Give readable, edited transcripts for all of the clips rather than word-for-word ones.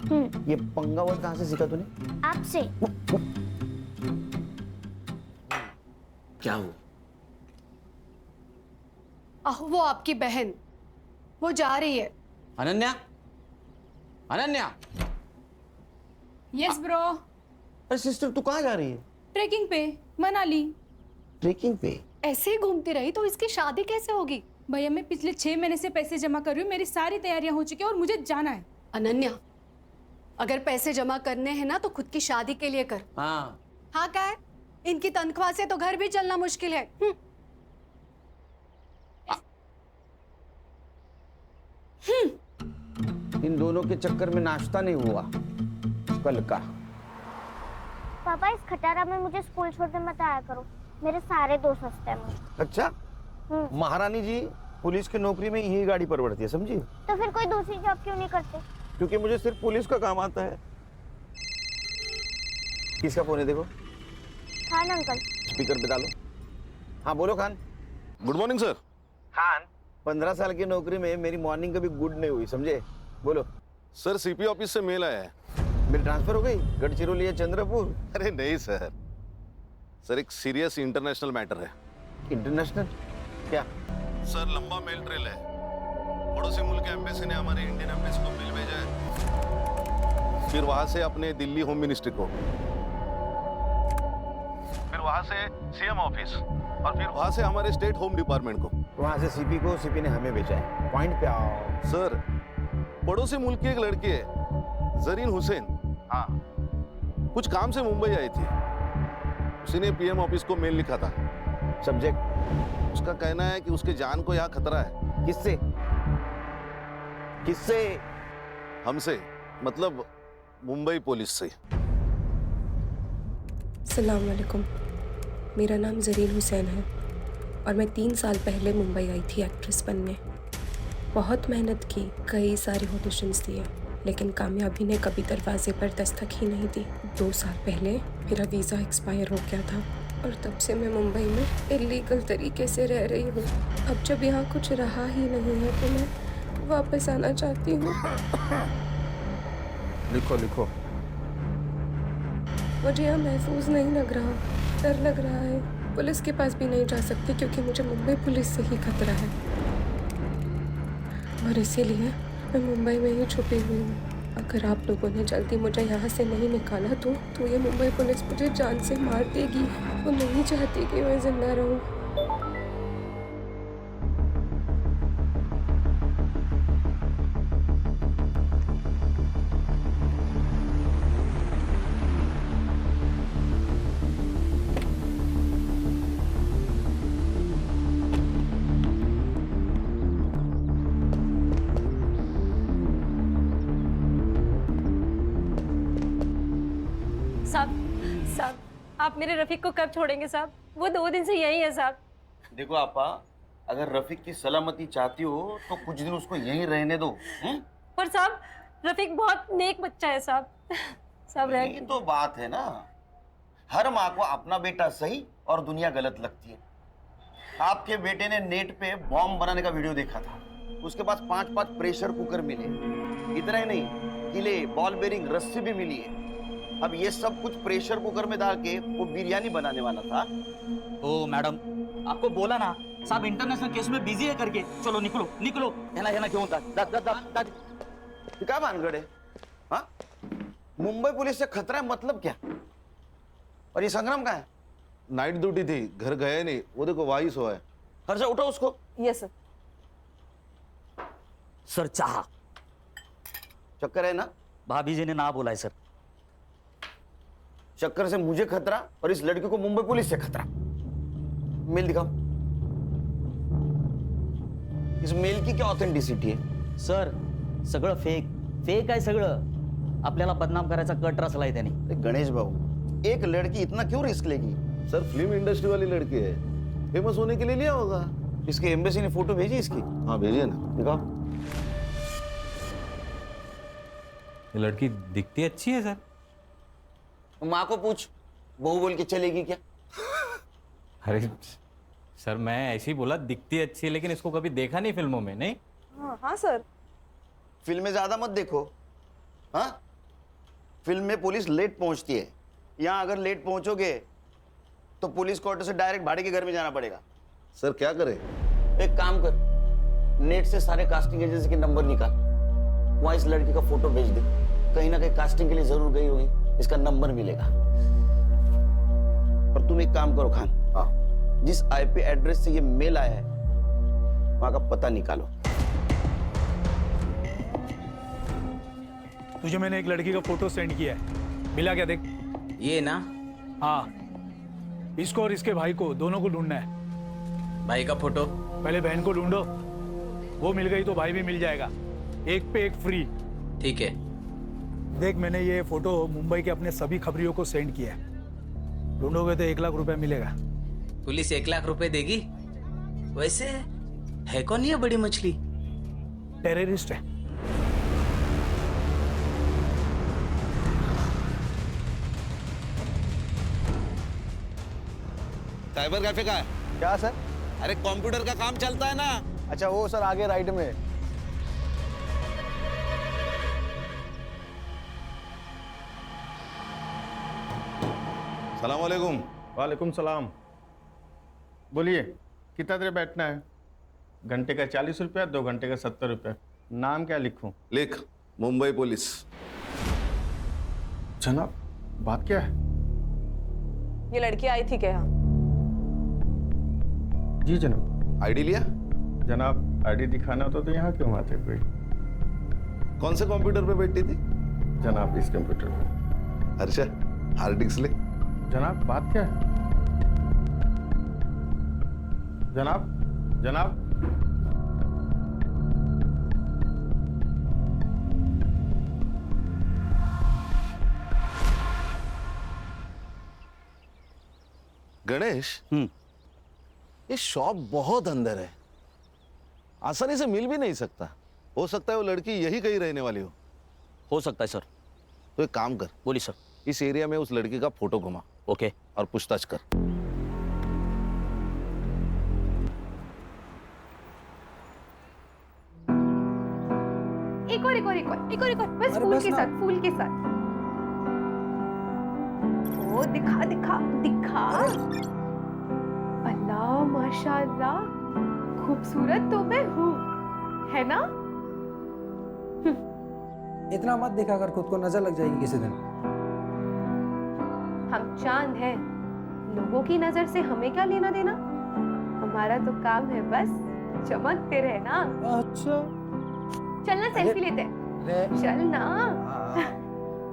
ये पंगा वर्ड कहाँ से सीखा तूने? आपसे। क्या हुआ? वो आपकी बहन, वो जा रही है। अनन्या, अनन्या। Yes bro. अरे सिस्टर, तू कहाँ जा रही है? ट्रेकिंग पे, मनाली। ट्रेकिंग पे? ऐसे ही घूमती रही तो इसकी शादी कैसे होगी? भैया मैं पिछले 6 महीने से पैसे जमा कर रही हूँ, मेरी सारी तैयारियां हो चुकी है और मुझे जाना है। अनन्या, अगर पैसे जमा करने हैं ना तो खुद की शादी के लिए कर। हाँ। हाँ क्या है? इनकी तनख्वाह से तो घर भी चलना मुश्किल है। इन दोनों के चक्कर में नाश्ता नहीं हुआ कल का। पापा इस खटारा में मुझे स्कूल छोड़ने मत आया करो, मेरे सारे दोस्त हंसते हैं मुझे। अच्छा, महारानी जी पुलिस की नौकरी में यही गाड़ी परवड़ती है, समझी? तो फिर कोई दूसरी जॉब क्यों नहीं करते? क्योंकि मुझे सिर्फ पुलिस का काम आता है। किसका फोन है देखो? खान अंकल। स्पीकर पे डालो। हाँ बोलो Khan. Good morning sir. Khan, 15 साल की नौकरी में मेरी मॉर्निंग कभी गुड नहीं हुई, समझे? बोलो। सर सीपी ऑफिस से मेल आया है। मेरी ट्रांसफर हो गई गढ़चिरौली या चंद्रपुर? अरे नहीं सर, सर एक सीरियस इंटरनेशनल मैटर है। इंटरनेशनल? क्या? सर लंबा मेल ट्रेल है। पड़ोसी मुल्क के एम्बेसी ने हमारे इंडियन एम्बेसी को मेल भेजा है, फिर वहां से अपने दिल्ली होम मिनिस्ट्री को, फिर वहां से सीएम ऑफिस और फिर वहां से हमारे स्टेट होम डिपार्टमेंट को। वहां से सीपी को, सीपी ने हमें भेजा है। पॉइंट पे आओ। सर पड़ोसी मुल्क की एक लड़की है जरीन हुसैन, हाँ, कुछ काम से मुंबई आई थी। उसी ने पीएम ऑफिस को मेल लिखा था। सब्जेक्ट? उसका कहना है कि उसके जान को यहाँ खतरा है। किससे? किससे? हमसे, मतलब मुंबई पुलिस से। अस्सलाम वालेकुम, मेरा नाम ज़रीन हुसैन है और मैं 3 साल पहले मुंबई आई थी एक्ट्रेस बनने। बहुत मेहनत की, कई सारे ऑडिशंस दिए, लेकिन कामयाबी ने कभी दरवाजे पर दस्तक ही नहीं दी। 2 साल पहले मेरा वीज़ा एक्सपायर हो गया था और तब से मैं मुंबई में इलीगल तरीके से रह रही हूँ। अब जब यहाँ कुछ रहा ही नहीं है तो मैं वापस आना चाहती हूँ। लिखो लिखो। मुझे यहाँ महफूज नहीं लग रहा, डर लग रहा है। पुलिस के पास भी नहीं जा सकती क्योंकि मुझे मुंबई पुलिस से ही खतरा है और इसीलिए मैं मुंबई में ही छुपी हुई हूँ। अगर आप लोगों ने जल्दी मुझे यहाँ से नहीं निकाला तो ये मुंबई पुलिस मुझे जान से मार देगी। वो नहीं चाहती कि मैं जिंदा रहूँ। साहब, आप मेरे रफीक को कब छोड़ेंगे साहब? वो 2 दिन से यही है साहब। देखो आपा, अगर रफीक की सलामती चाहती हो तो कुछ दिन उसको यहीं रहने दो। पर साहब रफीक बहुत नेक बच्चा है साहब। साहब यही तो बात है ना, हर माँ को अपना बेटा सही और दुनिया गलत लगती है। आपके बेटे ने नेट पे बॉम्ब बनाने का वीडियो देखा था, उसके पास 5-5 प्रेशर कुकर मिले। इतना ही नहीं, किले, बॉल बेरिंग, रस्सी भी मिली है। अब ये सब कुछ प्रेशर कुकर में डाल के वो बिरयानी बनाने वाला था। ओ मैडम, आपको बोला ना साहब इंटरनेशनल केस में बिजी है करके। चलो निकलो निकलो। है ना क्यों होता? क्या भानगड़ है? हाँ, मुंबई पुलिस से खतरा है मतलब क्या? और ये संग्राम कहाँ है? नाइट ड्यूटी थी, घर गए नहीं। वो देखो वही सो है। हर्षा उठो उसको। Yes sir. सर चाह चक्कर है ना? भाभी जी ने ना बोला है सर। चक्कर से मुझे खतरा और इस लड़के को मुंबई पुलिस से खतरा। मेल दिखाओ। इस मेल की क्या ऑथेंटिसिटी है? सर सगळं फेक आहे सगळं। आपल्याला बदनाम करायचा कट रचलाय त्याने। गणेश भाऊ, एक लड़की इतना क्यों रिस्क लेगी? सर फिल्म इंडस्ट्री वाली लड़की है, फेमस होने के लिए लिया होगा। इसके एम्बेसी ने फोटो भेजी इसकी? हाँ भेजिए ना। दिखाओ। ये लड़की दिखती अच्छी है सर। माँ को पूछ, बहू बोल के चलेगी क्या? अरे सर मैं ऐसे ही बोला, दिखती अच्छी है, लेकिन इसको कभी देखा नहीं फिल्मों में। नहीं? हाँ सर। फिल्में ज्यादा मत देखो, हाँ? फिल्म में पुलिस लेट पहुंचती है, यहाँ अगर लेट पहुंचोगे तो पुलिस क्वार्टर से डायरेक्ट भाड़े के घर में जाना पड़ेगा। सर क्या करें? एक काम कर, नेट से सारे कास्टिंग एजेंसी के नंबर निकाल, वहां इस लड़की का फोटो भेज दे, कहीं ना कहीं कास्टिंग के लिए जरूर गई होगी, इसका नंबर मिलेगा। पर तुम एक काम करो खान, हाँ, जिस आईपी एड्रेस से ये मेल आया है वहां का पता निकालो। तुझे मैंने एक लड़की का फोटो सेंड किया है, मिला क्या? देख। ये ना? हाँ, इसको और इसके भाई को, दोनों को ढूंढना है। भाई का फोटो? पहले बहन को ढूंढो, वो मिल गई तो भाई भी मिल जाएगा, एक पे एक फ्री। ठीक है। देख, मैंने ये फोटो मुंबई के अपने सभी खबरियों को सेंड किया है, ढूंढोगे तो 1 लाख रुपए मिलेगा। पुलिस 1 लाख रुपए देगी? वैसे है कौन ये बड़ी मछली? टेररिस्ट है। साइबर कैफे का है क्या सर? अरे कंप्यूटर का काम चलता है ना। अच्छा वो सर आगे राइट में। सलाम वालेकुम। वालेकुम सलाम। बोलिए कितना देर बैठना है? घंटे का 40 रुपया, 2 घंटे का 70 रुपया। नाम क्या लिखूं? लिख, मुंबई पुलिस। जनाब बात क्या है? ये लड़की आई थी क्या यहाँ? जी जनाब। आईडी लिया? जनाब आईडी दिखाना तो यहाँ क्यों आते कोई? कौन से कंप्यूटर पे बैठी थी? जनाब इस कंप्यूटर पे। अच्छा, हार्ड डिस्क ले। जनाब बात क्या है? जनाब जनाब गणेश, ये शॉप बहुत अंदर है, आसानी से मिल भी नहीं सकता। हो सकता है वो लड़की यही कहीं रहने वाली हो सकता है सर। तो एक काम कर, बोलिए सर। इस एरिया में उस लड़की का फोटो घुमा। ओके। और पूछताछ कर। एक और बस फूल के साथ। ओ दिखा दिखा दिखा। अल्लाह माशाअल्लाह, खूबसूरत तो मैं हूँ, है ना? इतना मत दिखा कर, खुद को नजर लग जाएगी किसी दिन। हम चांद हैं, लोगों की नजर से हमें क्या लेना देना? हमारा तो काम है बस चमकते रहना। अच्छा चलना सेल्फी लेते हैं। चल ना।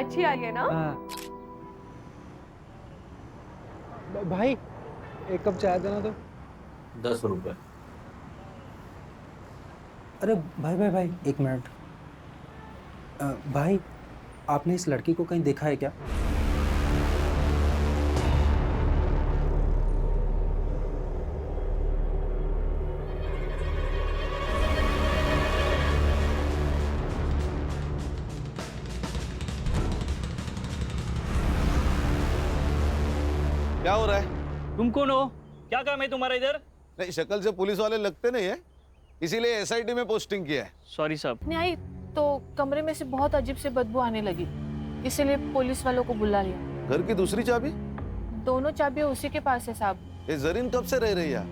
अच्छी आ गई ना? भाई एक कप चाय देना तो। 10 रुपए। अरे भाई एक मिनट। भाई आपने इस लड़की को कहीं देखा है क्या? क्या हो रहा है? तुम कौन हो? क्या काम है तुम्हारा इधर? नहीं, शक्ल से पुलिस वाले लगते नहीं है, इसीलिए एसआईटी में पोस्टिंग किया है। सॉरी साहब। नहीं आई तो कमरे में से बहुत अजीब से बदबू आने लगी, इसीलिए पुलिस वालों को बुला लिया। घर की दूसरी चाबी? दोनों चाबियां उसी के पास है साहब। ये जरीन कब से रह रही है?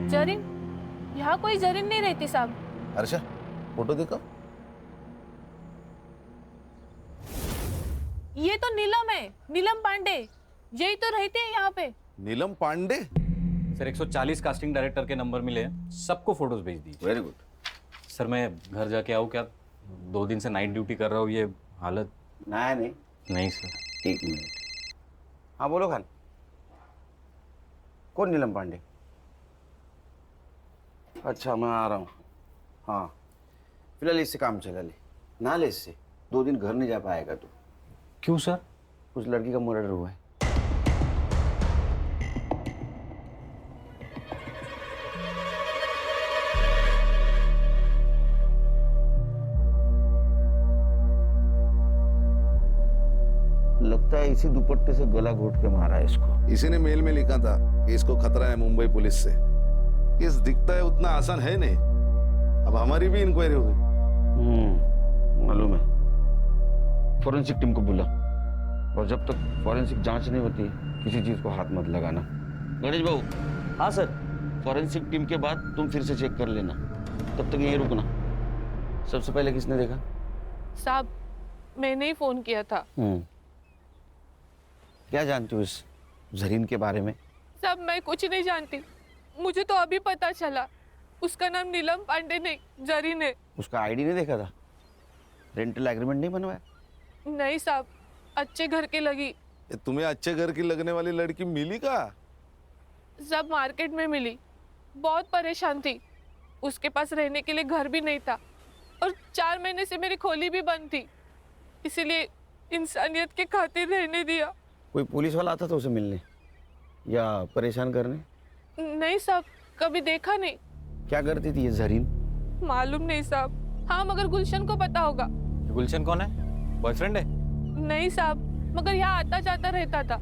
जरीन? यहाँ कोई जरीन नहीं रहती साहब। अर्षा, फोटो देखो। ये तो नीलम है, नीलम पांडे, यही तो रहते हैं यहाँ पे। नीलम पांडे? सर 140 कास्टिंग डायरेक्टर के नंबर मिले हैं, सबको फोटोज भेज दीजिए। Very good. सर मैं घर जाके आऊँ क्या? 2 दिन से नाइट ड्यूटी कर रहा हूँ, ये हालत। नहीं सर। 1 मिनट। हाँ बोलो खान, कौन नीलम पांडे? अच्छा मैं आ रहा हूँ। हाँ फिलहाल इससे काम चला ले, ना ले इससे, 2 दिन घर नहीं जा पाएगा तू। क्यों सर? उस लड़की का मर्डर हुआ है। लगता है इसी दुपट्टे से गला घोट के मारा है इसको। इसी ने मेल में लिखा था कि इसको खतरा है मुंबई पुलिस से। केस दिखता है उतना आसान है नहीं। अब हमारी भी इंक्वायरी होगी। मालूम है। फॉरेंसिक टीम को बुला, और जब तक फॉरेंसिक जांच नहीं होती किसी चीज को हाथ मत लगाना। गणेश बाबू। हाँ सर। फॉरेंसिक टीम के बाद तुम फिर से चेक कर लेना, तब तक यहीं रुकना। सबसे पहले किसने देखा? साहब मैंने ही फोन किया था। क्या जानती हो इस जरीन के बारे में? साहब मैं कुछ नहीं जानती, मुझे तो अभी पता चला उसका नाम नीलम पांडे नहीं जरीन है। उसका आईडी नहीं देखा था? रेंटल एग्रीमेंट नहीं बनवाया? नहीं साहब, अच्छे घर की लगी। तुम्हें अच्छे घर की लगने वाली लड़की मिली का? सब मार्केट में मिली, बहुत परेशान थी, उसके पास रहने के लिए घर भी नहीं था और 4 महीने से मेरी खोली भी बंद थी, इसीलिए इंसानियत के खातिर रहने दिया। कोई पुलिस वाला आता था उसे मिलने या परेशान करने? नहीं साहब, कभी देखा नहीं। क्या करती थी ये जरीन? मालूम नहीं साहब। हाँ मगर गुलशन को पता होगा। गुलशन कौन है? बॉयफ्रेंड है? नहीं साहब, मगर यहाँ आता जाता रहता था।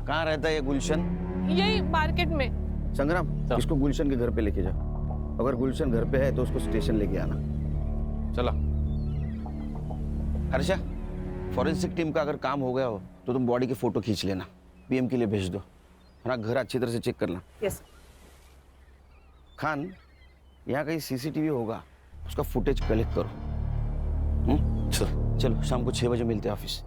कहाँ रहता है ये गुलशन? यही मार्केट में। संग्राम, इसको गुलशन के घर पे लेके जाओ। अगर गुलशन घर पे है तो उसको स्टेशन लेके आना। चला। हर्षा, फॉरेंसिक टीम का अगर काम हो गया हो तो तुम बॉडी की फोटो खींच लेना, पीएम के लिए भेज दो, है ना? घर अच्छी तरह से चेक करना। यस। खान, यहाँ कहीं सीसीटीवी होगा, उसका फुटेज कलेक्ट करो। चलो शाम को 6 बजे मिलते हैं ऑफिस।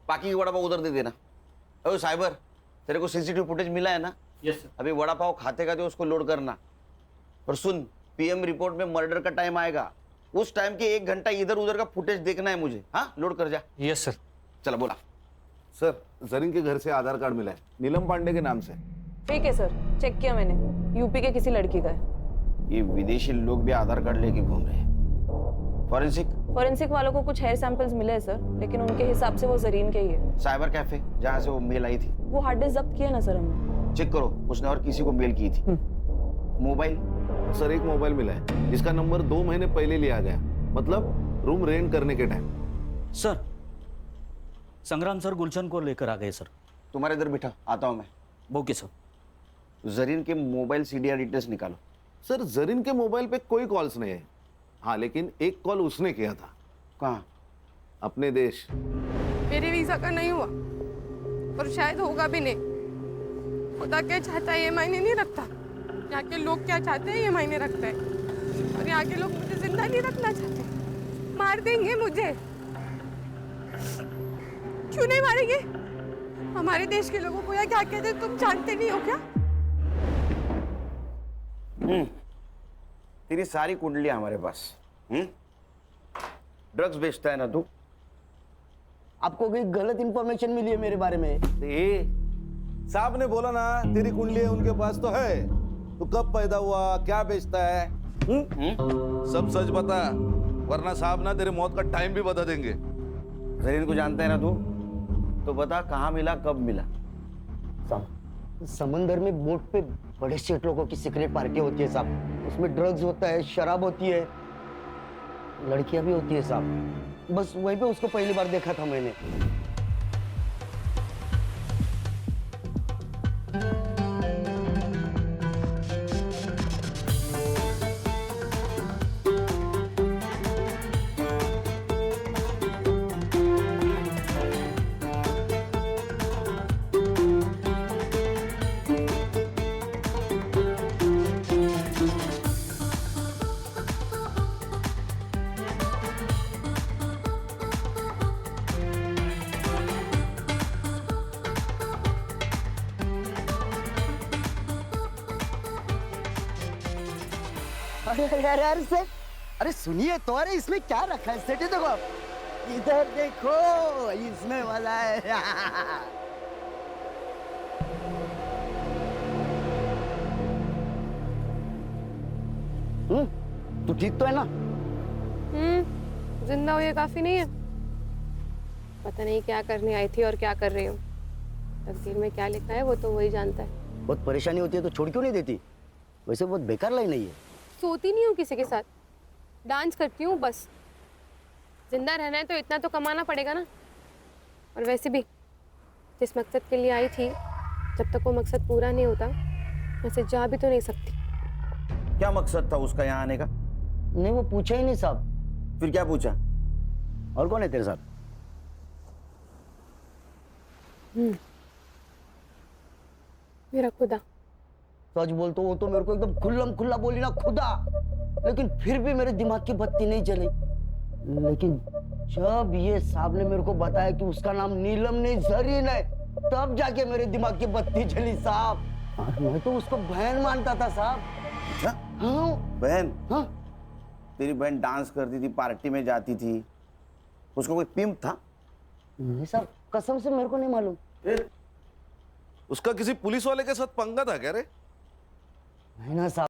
बाकी की वड़ा पाव उधर दे देना। अरे साइबर, तेरे को सीसीटीवी फुटेज मिला है ना? Yes sir. अभी वड़ा पाव खाते खाते उसको लोड करना। और सुन, पीएम रिपोर्ट में मर्डर का टाइम आएगा, उस टाइम के 1 घंटा इधर उधर का फुटेज देखना है मुझे। हाँ, लोड कर जा। Yes sir. चला बोला। सर, जरीन के घर से आधार कार्ड मिला है, नीलम पांडे के नाम से। ठीक है सर, चेक किया मैंने, यूपी के किसी लड़की का है। ये विदेशी लोग भी आधार कार्ड लेके घूम रहे हैं। फॉरेंसिक वालों को कुछ हेयर सैंपल्स मिले हैं सर, लेकिन उनके हिसाब से वो जरीन के ही है। साइबर कैफे जहाँ से वो मेल आई थी, वो हार्ड डिस्क जब्त किया ना सर हमने। चेक करो उसने और किसी को मेल की थी। मोबाइल? सर, एक मोबाइल मिला है जिसका नंबर 2 महीने पहले लिया गया, मतलब रूम रेंट करने के टाइम। सर, संग्राम सर गुलशन को लेकर आ गए सर। तुम्हारे इधर बिठा, आता हूँ मैं। Okay sir. जरीन के मोबाइल सीडीआर डिटेल्स निकालो। सर, जरीन के मोबाइल पे कोई कॉल्स नहीं है। हाँ, लेकिन एक कॉल उसने किया था। कहाँ? अपने देश। मेरे वीजा का नहीं हुआ और शायद होगा भी नहीं। खुदा क्या चाहता है ये मायने नहीं रखता, यहाँ के लोग क्या चाहते हैं ये मायने रखता है। और यहाँ के लोग मुझे जिंदा नहीं रखना चाहते, मार देंगे मुझे। क्यों नहीं मारेंगे? हमारे देश के लोगों को यहाँ क्या कहते हैं तुम जानते नहीं हो क्या? तेरी सारी कुंडलियां हमारे पास। ड्रग्स बेचता है ना तू? आपको कोई गलत इंफॉर्मेशन मिली है मेरे बारे में? साहब ने बोला ना तेरी कुंडली उनके पास तो है। तू कब पैदा हुआ, क्या बेचता है, सब सच बता, वरना साहब ना तेरे मौत का टाइम भी बता देंगे। जरीन को जानता है ना तू? तो बता कहाँ मिला, कब मिला? समंदर में बोट पे बड़े सेठ लोगों की सीक्रेट पार्टी होती है साहब, उसमें ड्रग्स होता है, शराब होती है, लड़कियां भी होती है साहब। बस वहीं पे उसको पहली बार देखा था मैंने। अरे सर, अरे सुनिए तो, अरे इसमें क्या रखा है? सेठ देखो आप, इधर देखो, इसमें वाला है। तू ठीक तो है ना? जिंदा हो ये काफी नहीं है। पता नहीं क्या करने आई थी और क्या कर रही हूँ। तकदीर में क्या लिखा है वो तो वही जानता है। बहुत परेशानी होती है तो छोड़ क्यों नहीं देती? वैसे बहुत बेकार लाइन नहीं है। सोती नहीं हूँ किसी के साथ, डांस करती हूँ बस। जिंदा रहना है तो इतना तो कमाना पड़ेगा ना। और वैसे भी जिस मकसद के लिए आई थी, जब तक वो मकसद पूरा नहीं होता वैसे जा भी तो नहीं सकती। क्या मकसद था उसका यहाँ आने का? नहीं, वो पूछा ही नहीं साहब। फिर क्या पूछा? और कौन है तेरे साथ? मेरा खुदा। सच बोल तो वो तो मेरे को एकदम खुल्लम खुल्ला बोली ना, खुदा। लेकिन फिर भी मेरे दिमाग की बत्ती नहीं जली। लेकिन जब ये साहब ने मेरे को बताया कि उसका नाम नीलम नहीं जरीन है, तब जाके मेरे दिमाग की बत्ती जली साहब। और मैं तो उसको बहन मानता था साहब। अच्छा? हाँ बहन? हाँ। तेरी बहन डांस करती थी, पार्टी में जाती थी, उसको कोई पिंप था? नहीं साहब, कसम से मेरे को नहीं मालूम। उसका किसी पुलिस वाले के साथ पंगा था क्या रे? है ना साहब।